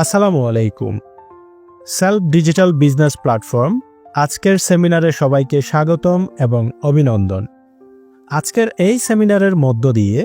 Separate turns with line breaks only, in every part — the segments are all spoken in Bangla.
আসসালামু আলাইকুম। সেলফ ডিজিটাল বিজনেস প্ল্যাটফর্ম আজকের সেমিনারে সবাইকে স্বাগতম এবং অভিনন্দন। আজকের এই সেমিনারের মধ্য দিয়ে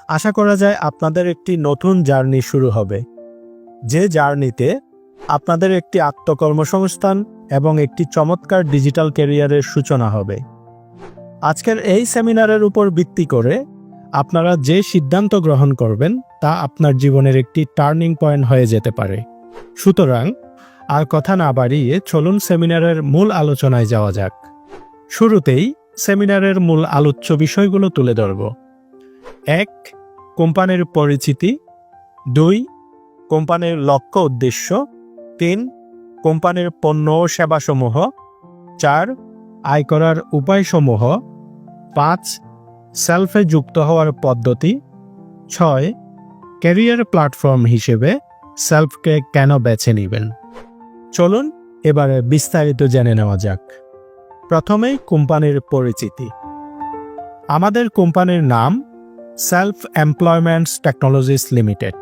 আশা করা যায় আপনাদের একটি নতুন জার্নি শুরু হবে, যে জার্নিতে আপনাদের একটি আত্মকর্মসংস্থান এবং একটি চমৎকার ডিজিটাল ক্যারিয়ারের সূচনা হবে। আজকের এই সেমিনারের উপর ভিত্তি করে আপনারা যে সিদ্ধান্ত গ্রহণ করবেন তা আপনার জীবনের একটি টার্নিং পয়েন্ট হয়ে যেতে পারে। সুতরাং আর কথা না বাড়িয়ে চলুন সেমিনারের মূল আলোচনায় যাওয়া যাক। শুরুতেই সেমিনারের মূল আলোচ্য বিষয়গুলো তুলে ধরব। 1. কোম্পানির পরিচিতি। 2. কোম্পানির লক্ষ্য উদ্দেশ্য। 3. কোম্পানির পণ্য ও সেবাসমূহ। 4. আয় করার উপায়সমূহ। 5. সেলফে যুক্ত হওয়ার পদ্ধতি। 6. ক্যারিয়ার প্ল্যাটফর্ম হিসেবে সেলফকে কেন বেছে নেবেন। চলুন এবারে বিস্তারিত জেনে নেওয়া যাক। প্রথমেই কোম্পানির পরিচিতি। আমাদের কোম্পানির নাম সেলফ এমপ্লয়মেন্টস টেকনোলজিস লিমিটেড।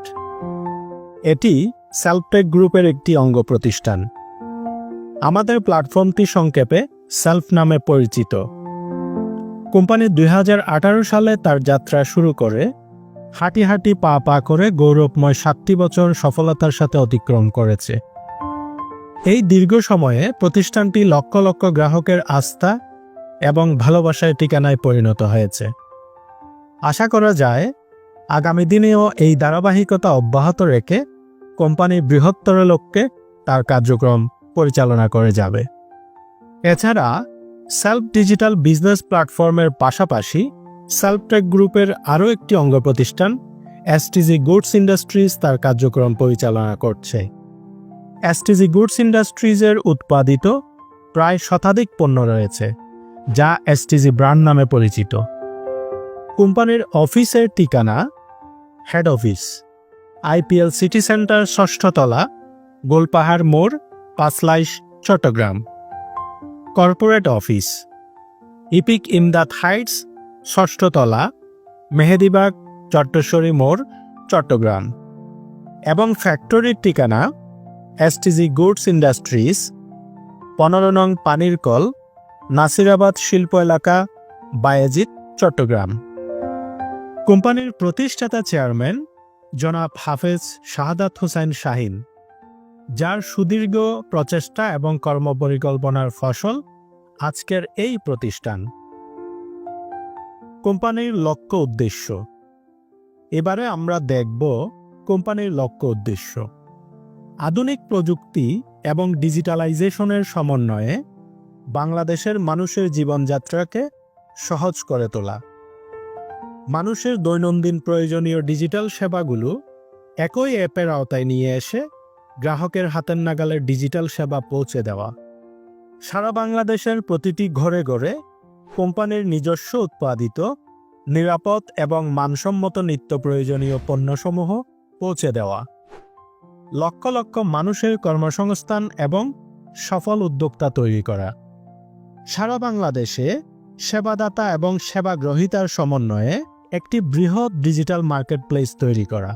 এটি সেলফটেক গ্রুপের একটি অঙ্গ প্রতিষ্ঠান। আমাদের প্ল্যাটফর্মটি সংক্ষেপে সেলফ নামে পরিচিত। কোম্পানি 2018 সালে তার যাত্রা শুরু করে হাঁটি হাঁটি পা পা করে গৌরবময় 7টি বছর সফলতার সাথে অতিক্রম করেছে। এই দীর্ঘ সময়ে প্রতিষ্ঠানটি লক্ষ লক্ষ গ্রাহকের আস্থা এবং ভালোবাসার ঠিকানায় পরিণত হয়েছে। আশা করা যায় আগামী দিনেও এই ধারাবাহিকতা অব্যাহত রেখে কোম্পানি বৃহত্তর লক্ষ্যে তার কার্যক্রম পরিচালনা করে যাবে। এছাড়া সেলফ ডিজিটাল বিজনেস প্ল্যাটফর্মের পাশাপাশি সেলফটেক গ্রুপের আরও একটি অঙ্গ প্রতিষ্ঠান এসটিজি গুডস ইন্ডাস্ট্রিজ তার কার্যক্রম পরিচালনা করছে। এসটিজি গুডস ইন্ডাস্ট্রিজের উৎপাদিত প্রায় শতাধিক পণ্য রয়েছে, যা এসটিজি ব্র্যান্ড নামে পরিচিত। কোম্পানির অফিসের ঠিকানা head office, IPL city centre, 6ষ্ঠ তলা, গোলপাহাড় মোড়, Panchlaish, Chittagong. Corporate office Epic Imdad Heights, 6ষ্ঠ তলা, মেহেদিবাগ, চট্টশ্বরী মোড়, চট্টগ্রাম। এবং ফ্যাক্টরির ঠিকানা এসটিজি গুডস ইন্ডাস্ট্রিজ, 15 নং পানির কল, নাসিরাবাদ শিল্প এলাকা, বায়েজিদ, চট্টগ্রাম। কোম্পানির প্রতিষ্ঠাতা চেয়ারম্যান জনাব হাফেজ শাহাদাত হোসেন শাহিন, যার সুদীর্ঘ প্রচেষ্টা এবং কর্মপরিকল্পনার ফসল আজকের এই প্রতিষ্ঠান। কোম্পানির লক্ষ্য উদ্দেশ্য। এবারে আমরা দেখব কোম্পানির লক্ষ্য উদ্দেশ্য। আধুনিক প্রযুক্তি এবং ডিজিটালাইজেশনের সমন্বয়ে বাংলাদেশের মানুষের জীবনযাত্রাকে সহজ করে তোলা। মানুষের দৈনন্দিন প্রয়োজনীয় ডিজিটাল সেবাগুলো একই অ্যাপের আওতায় নিয়ে এসে গ্রাহকের হাতের নাগালে ডিজিটাল সেবা পৌঁছে দেওয়া। সারা বাংলাদেশের প্রতিটি ঘরে ঘরে কোম্পানির নিজস্ব উৎপাদিত নিরাপদ এবং মানসম্মত নিত্য প্রয়োজনীয় পণ্যসমূহ পৌঁছে দেওয়া। লক্ষ লক্ষ মানুষের কর্মসংস্থান এবং সফল উদ্যোক্তা তৈরি করা। সারা বাংলাদেশে সেবাদাতা এবং সেবা গ্রহীতার সমন্বয়ে একটি বৃহৎ ডিজিটাল মার্কেটপ্লেস তৈরি করা।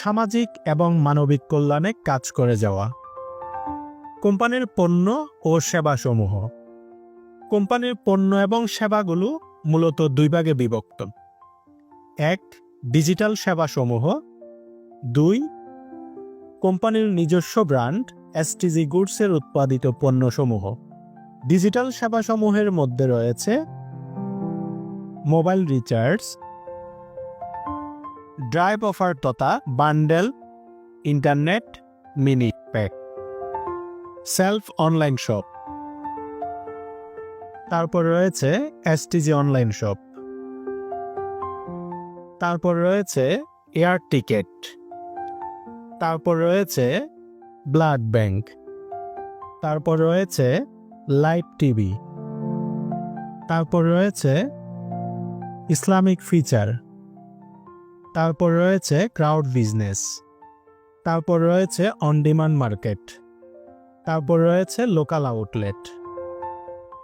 সামাজিক এবং মানবিক কল্যাণে কাজ করে যাওয়া। কোম্পানির পণ্য ও সেবাসমূহ। কোম্পানির পণ্য এবং সেবাগুলো মূলত দুই ভাগে বিভক্ত। 1. ডিজিটাল সেবাসমূহ। 2. কোম্পানির নিজস্ব ব্র্যান্ড এসটিজি গুডসের উৎপাদিত পণ্যসমূহ। ডিজিটাল সেবাসমূহের মধ্যে রয়েছে মোবাইল রিচার্জ, ড্রাইভ অফার তথা bundle, internet, mini pack, self online shop. তারপর রয়েছে এসটিজি অনলাইন শপ। তারপর রয়েছে এয়ার টিকেট। তারপর রয়েছে ব্লাড ব্যাংক। তারপর রয়েছে লাইভ টিভি। তারপর রয়েছে ইসলামিক ফিচার। তারপর রয়েছে ক্রাউড বিজনেস। তারপর রয়েছে অন ডিমান্ড মার্কেট। তারপর রয়েছে লোকাল আউটলেট।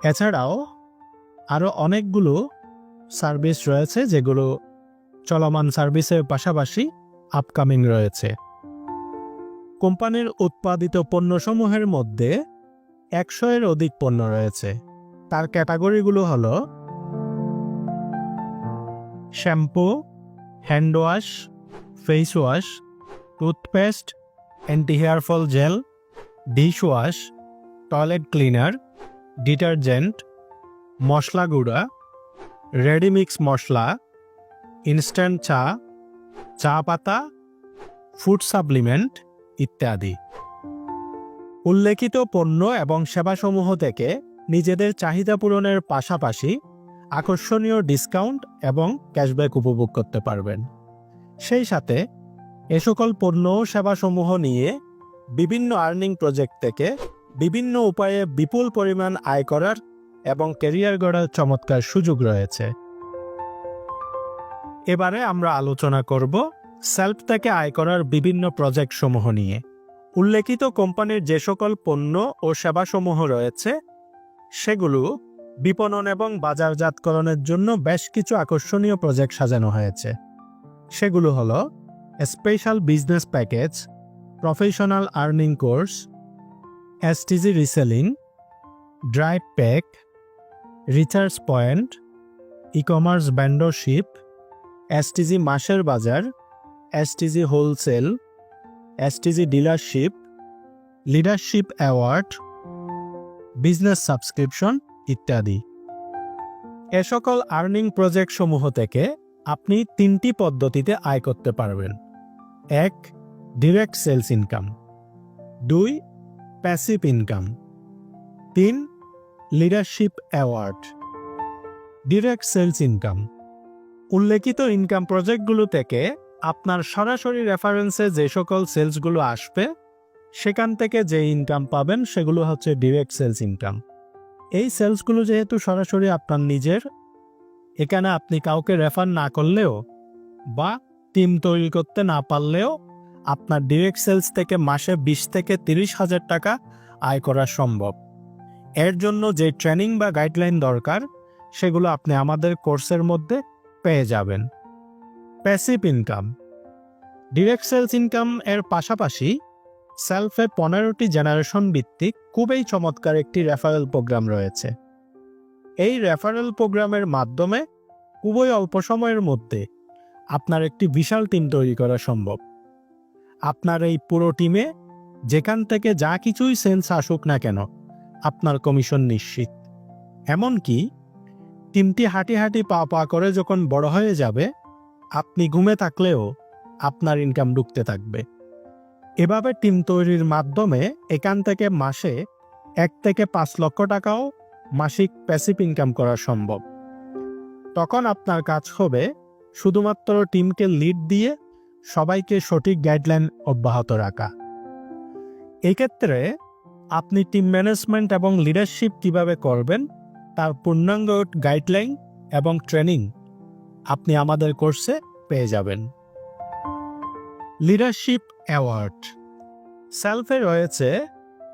এছাড়াও আরও অনেকগুলো সার্ভিস রয়েছে, যেগুলো চলমান সার্ভিসের পাশাপাশি আপকামিং রয়েছে। কোম্পানির উৎপাদিত পণ্যসমূহের মধ্যে 100-এর অধিক পণ্য রয়েছে। তার ক্যাটাগরিগুলো হলো shampoo, hand wash, face wash, toothpaste, anti hair fall gel, dish wash, toilet cleaner, detergent, মশলা গুঁড়া, রেডিমিক্স মশলা, ইনস্ট্যান্ট চা, চা পাতা, ফুড সাপ্লিমেন্ট ইত্যাদি। উল্লেখিত পণ্য এবং সেবাসমূহ থেকে নিজেদের চাহিদা পূরণের পাশাপাশি আকর্ষণীয় ডিসকাউন্ট এবং ক্যাশব্যাক উপভোগ করতে পারবেন। সেই সাথে এ সকল পণ্য ও সেবাসমূহ নিয়ে বিভিন্ন আর্নিং প্রজেক্ট থেকে বিভিন্ন উপায়ে বিপুল পরিমাণ আয় করার এবং ক্যারিয়ার গড়ার চমৎকার সুযোগ রয়েছে। এবারে আমরা আলোচনা করব সেলফ থেকে আয় করার বিভিন্ন প্রজেক্ট সমূহ নিয়ে। উল্লেখিত কোম্পানির যে সকল পণ্য ও সেবাসমূহ রয়েছে সেগুলো বিপণন এবং বাজারজাতকরণের জন্য বেশ কিছু আকর্ষণীয় প্রজেক্ট সাজানো হয়েছে। সেগুলো হলো special business package, professional earning course, STG reselling, drive pack, recharge point, e commerce vendorship, STG মাসের বাজার, STG wholesale, STG dealership, leadership award, business subscription ইত্যাদি। এ সকল আর্নিং প্রজেক্ট সমূহ থেকে আপনি 3টি পদ্ধতিতে আয় করতে পারবেন। 1. Direct sales income, 2. Passive income, 3. Leadership award. Direct sales income, উল্লেখিত ইনকাম প্রজেক্টগুলো থেকে আপনার সরাসরি রেফারেন্সে যে সকল সেলসগুলো আসবে সেখান থেকে যে ইনকাম পাবেন সেগুলো হচ্ছে ডিরেক্ট সেলস ইনকাম। এই সেলসগুলো যেহেতু সরাসরি আপনার নিজের, এখানে আপনি কাউকে রেফার না করলেও বা টিম তৈরি করতে না পারলেও আপনার ডিরেক্ট সেলস থেকে মাসে 20 থেকে 30 হাজার টাকা আয় করা সম্ভব। এর জন্য যে ট্রেনিং বা গাইডলাইন দরকার সেগুলো আপনি আমাদের কোর্সের মধ্যে পেয়ে যাবেন। Passive income, direct sales income এর পাশাপাশি সেলফে 15টি জেনারেশন ভিত্তিক খুবই চমৎকার একটি রেফারেল প্রোগ্রাম রয়েছে। এই রেফারেল প্রোগ্রামের মাধ্যমে খুবই অল্প সময়ের মধ্যে আপনার একটি বিশাল টিম তৈরি করা সম্ভব। আপনার এই পুরো টিমে যেখান থেকে যা কিছুই সেলস আসুক না কেন আপনার কমিশন নিশ্চিত। এমনকি টিমটি হাঁটি হাঁটি পা পা করে যখন বড় হয়ে যাবে আপনি ঘুমে থাকলেও আপনার ইনকাম ঢুকতে থাকবে। এভাবে টিম তৈরির মাধ্যমে এখান থেকে মাসে 1 থেকে 5 লক্ষ টাকাও মাসিক প্যাসিভ ইনকাম করা সম্ভব। তখন আপনার কাজ হবে শুধুমাত্র টিমকে লিড দিয়ে সবাইকে সঠিক গাইডলাইন অব্যাহত রাখা। এক্ষেত্রে আপনি টিম ম্যানেজমেন্ট এবং লিডারশিপ কিভাবে করবেন তার পূর্ণাঙ্গ গাইডলাইন এবং ট্রেনিং আপনি আমাদের কোর্সে পেয়ে যাবেন। লিডারশিপ অ্যাওয়ার্ড, সেলফে রয়েছে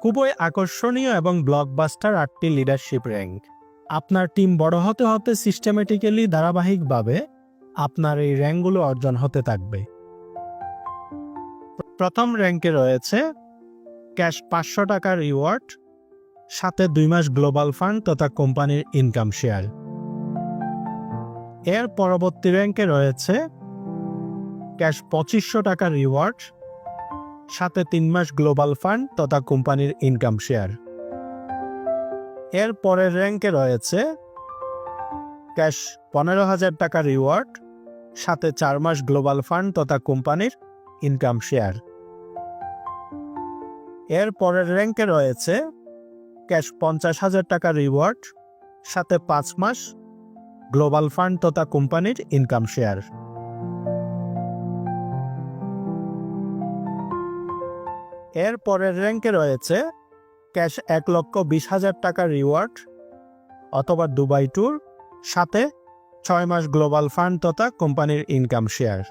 খুবই আকর্ষণীয় এবং ব্লকবাস্টার 8টি লিডারশিপ র্যাঙ্ক। আপনার টিম বড় হতে হতে সিস্টেমেটিক্যালি ধারাবাহিকভাবে আপনার এই র্যাঙ্কগুলো অর্জন হতে থাকবে। প্রথম র্যাঙ্কে রয়েছে ক্যাশ 500 টাকার রিওয়ার্ড, সাথে 2 মাস গ্লোবাল ফান্ড তথা কোম্পানির ইনকাম শেয়ার। এর পরবর্তী র্যাঙ্কে রয়েছে ক্যাশ 2500 টাকার রিওয়ার্ড, সাথে 3 মাস গ্লোবাল ফান্ড তথা কোম্পানির ইনকাম শেয়ার। এর পরের র্যাঙ্কে রয়েছে ক্যাশ 15,000 টাকার রিওয়ার্ড, সাথে 4 মাস গ্লোবাল ফান্ড তথা কোম্পানির ইনকাম শেয়ার। এর পরের র্যাঙ্কে রয়েছে ক্যাশ 50,000 টাকার রিওয়ার্ড, সাথে 5 মাস গ্লোবাল ফান্ড তথা কোম্পানির ইনকাম শেয়ার। এর পরের র্যাঙ্কে রয়েছে ক্যাশ 1,20,000 টাকার রিওয়ার্ড অথবা দুবাই ট্যুর, সাথে 6 মাস গ্লোবাল ফান্ড তথা কোম্পানির ইনকাম শেয়ার।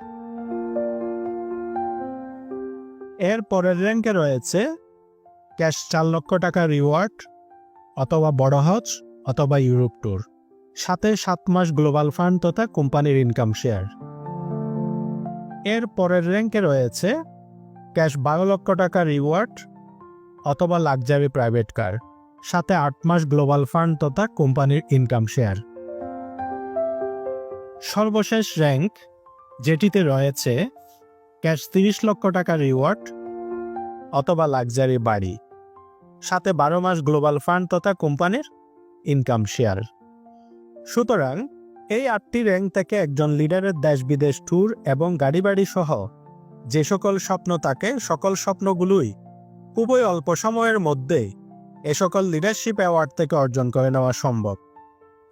এর পরের র্যাঙ্কে রয়েছে ক্যাশ 4 লক্ষ টাকার রিওয়ার্ড অথবা বড় হজ অথবা ইউরোপ ট্যুর, সাথে 7 মাস গ্লোবাল ফান্ড তথা কোম্পানির ইনকাম শেয়ার। এর পরের র্যাঙ্কে রয়েছে ক্যাশ 12 লক্ষ টাকা রিওয়ার্ড অথবা লাক্সারি প্রাইভেট কার, সাথে 8 মাস গ্লোবাল ফান্ড তথা কোম্পানির ইনকাম শেয়ার। সর্বশেষ র্যাঙ্ক যেটিতে রয়েছে ক্যাশ 30 লক্ষ টাকা রিওয়ার্ড অথবা লাক্সারি বাড়ি, সাথে 12 মাস গ্লোবাল ফান্ড তথা কোম্পানির ইনকাম শেয়ার। সুতরাং এই 8টি র্যাঙ্ক থেকে একজন লিডারের দেশ বিদেশ ট্যুর এবং গাড়ি বাড়ি সহ যে সকল স্বপ্ন থাকে, সকল স্বপ্নগুলোই খুবই অল্প সময়ের মধ্যে এ সকল লিডারশিপ অ্যাওয়ার্ড থেকে অর্জন করে নেওয়া সম্ভব।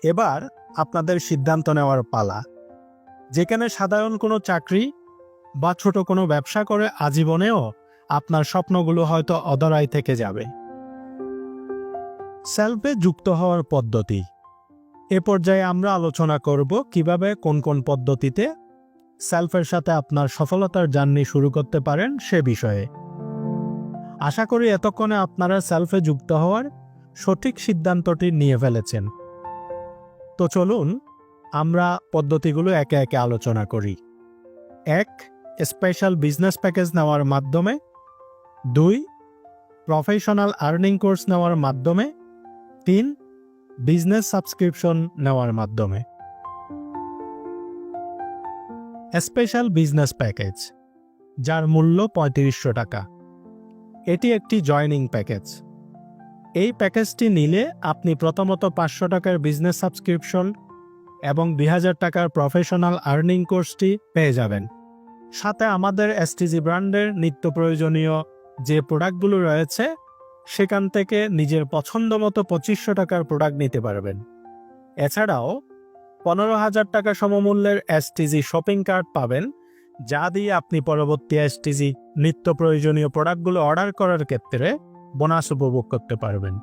এবার আপনাদের সিদ্ধান্ত নেওয়ার পালা। যেখানে সাধারণ কোনো চাকরি বা ছোট কোনো ব্যবসা করে আজীবনেও আপনার স্বপ্নগুলো হয়তো অধরাই থেকে যাবে। সেলফে যুক্ত হওয়ার পদ্ধতি। এ পর্যায়ে আমরা আলোচনা করব কিভাবে কোন কোন পদ্ধতিতে সেলফের সাথে আপনার সফলতার জার্নি শুরু করতে পারেন সে বিষয়ে। আশা করি এতক্ষণে আপনারা সেলফে যুক্ত হওয়ার সঠিক সিদ্ধান্তটি নিয়ে ফেলেছেন। তো চলুন আমরা পদ্ধতিগুলো একে একে আলোচনা করি। 1. স্পেশাল বিজনেস প্যাকেজ নেওয়ার মাধ্যমে। 2. প্রফেশনাল আর্নিং কোর্স নেওয়ার মাধ্যমে। 3. বিজনেস সাবস্ক্রিপশন নেওয়ার মাধ্যমে। স্পেশাল বিজনেস প্যাকেজ, যার মূল্য 3500 টাকা। এটি একটি জয়নিং প্যাকেজ। এই প্যাকেজটি নিলে আপনি প্রথমত 500 টাকার বিজনেস সাবস্ক্রিপশন এবং 2000 টাকার প্রফেশনাল আর্নিং কোর্সটি পেয়ে যাবেন। সাথে আমাদের এসটিজি ব্র্যান্ডের নিত্য প্রয়োজনীয় যে প্রোডাক্টগুলো রয়েছে সেখান থেকে নিজের পছন্দ মতো 2500 টাকার প্রোডাক্ট নিতে পারবেন। এছাড়াও 15,000 টাকা সমমূল্যের এসটিজি শপিং কার্ড পাবেন, যা দিয়ে আপনি পরবর্তী এসটিজি নিত্য প্রয়োজনীয় প্রোডাক্টগুলো অর্ডার করার ক্ষেত্রে বোনাস উপভোগ করতে পারবেন।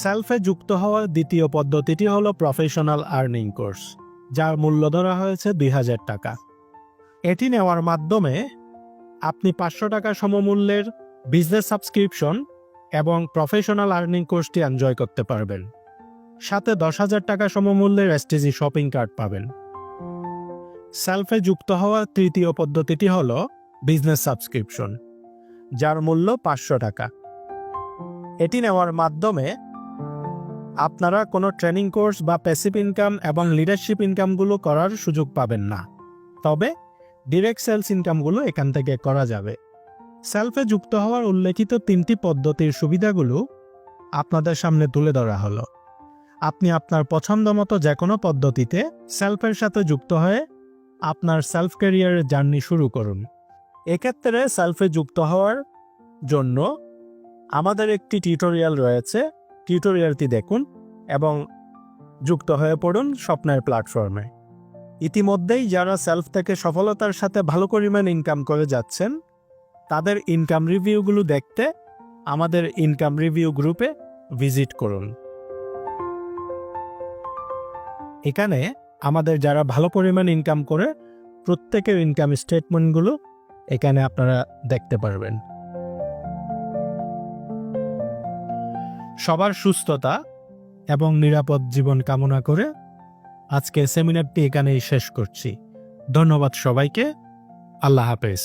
সেলফে যুক্ত হওয়ার দ্বিতীয় পদ্ধতিটি হলো প্রফেশনাল আর্নিং কোর্স, যার মূল্য ধরা হয়েছে 2000 টাকা। এটি নেওয়ার মাধ্যমে আপনি 500 টাকা সমমূল্যের বিজনেস সাবস্ক্রিপশন এবং প্রফেশনাল আর্নিং কোর্সটি এনজয় করতে পারবেন। সাথে 10,000 টাকা সমমূল্যের এসটিজি শপিং কার্ড পাবেন। সেলফে যুক্ত হওয়ার তৃতীয় পদ্ধতিটি হলো বিজনেস সাবস্ক্রিপশন, যার মূল্য 500 টাকা। এটি নেওয়ার মাধ্যমে আপনারা কোনো ট্রেনিং কোর্স বা প্যাসিভ ইনকাম এবং লিডারশিপ ইনকামগুলো করার সুযোগ পাবেন না, তবে ডিরেক্ট সেলস ইনকামগুলো এখান থেকে করা যাবে। সেলফে যুক্ত হওয়ার উল্লেখিত 3টি পদ্ধতির সুবিধাগুলো আপনাদের সামনে তুলে ধরা হলো। আপনি আপনার পছন্দ মতো যে কোনো পদ্ধতিতে সেলফের সাথে যুক্ত হয়ে আপনার সেলফ ক্যারিয়ারের জার্নি শুরু করুন। এক্ষেত্রে সেলফে যুক্ত হওয়ার জন্য আমাদের একটি টিউটোরিয়াল রয়েছে, টিউটোরিয়ালটি দেখুন এবং যুক্ত হয়ে পড়ুন স্বপ্নের প্ল্যাটফর্মে। ইতিমধ্যেই যারা সেলফ থেকে সফলতার সাথে ভালো পরিমাণ ইনকাম করে যাচ্ছেন তাদের ইনকাম রিভিউগুলো দেখতে আমাদের ইনকাম রিভিউ গ্রুপে ভিজিট করুন। এখানে আমাদের যারা ভালো পরিমাণ ইনকাম করে প্রত্যেকের ইনকাম স্টেটমেন্টগুলো এখানে আপনারা দেখতে পারবেন। সবার সুস্থতা এবং নিরাপদ জীবন কামনা করে আজকের সেমিনারটি এখানেই শেষ করছি। ধন্যবাদ সবাইকে। আল্লাহ হাফেজ।